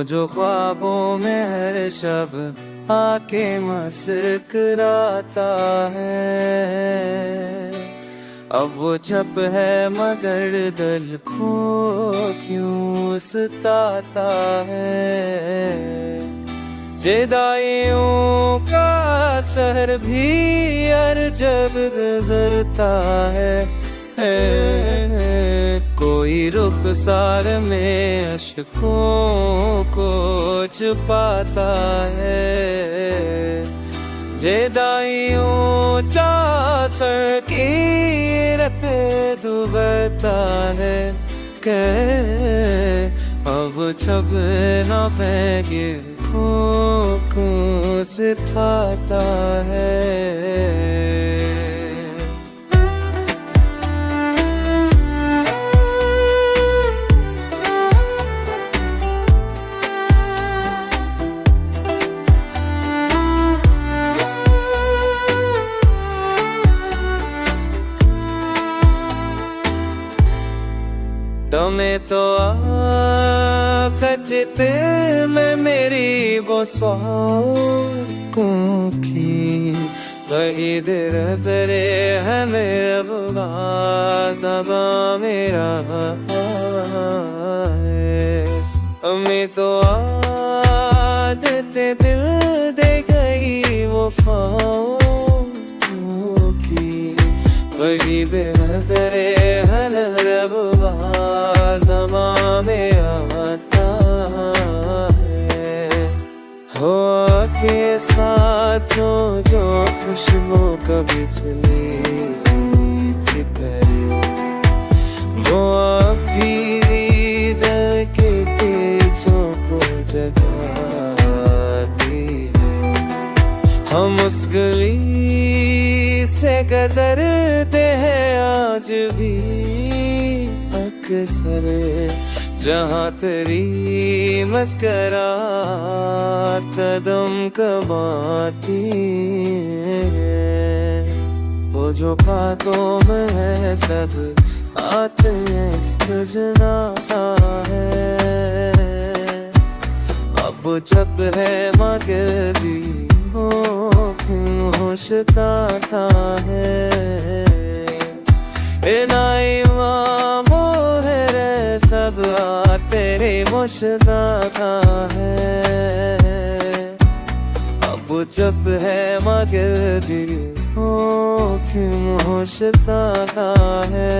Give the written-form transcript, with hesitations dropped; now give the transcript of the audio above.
जो ख्वाबों में हर शब आके मुस्कुराता है, अब वो छप है मगर दिल को क्यों सताता है। जुदाइयों का सहर भी हर जब गुजरता है, कोई रुखसार में अश्कों को छुपाता है। जुदाइयों चा सर की रते डूबता है, अब छब न पैगे को सिखाता है। तुम्हें तो खचते में मेरी वो सौकों की वही दिल बरे है मेरा सबा मेरा है। तुम्हें तो आदत दिल दे गई वो ख्वाबों की वही बेहतरे है रब्बा ज़मा में आता है। हो के साथों जो खुशबू कभी चली थी पहले, वो अभी दिल के पीछों को जगाती है। हम उस गली से गुजरते हैं आज भी अक्सर, जहाँ तेरी मुस्कुराहट कदम कमाती है। वो जो बातों में है सब आते हैं सजनाता है, अब जब है मगर भी हो क्यों होशताता है। सब तेरे मुश्ताका है, अब जब है मगर दिल हो क्यों होशताका है।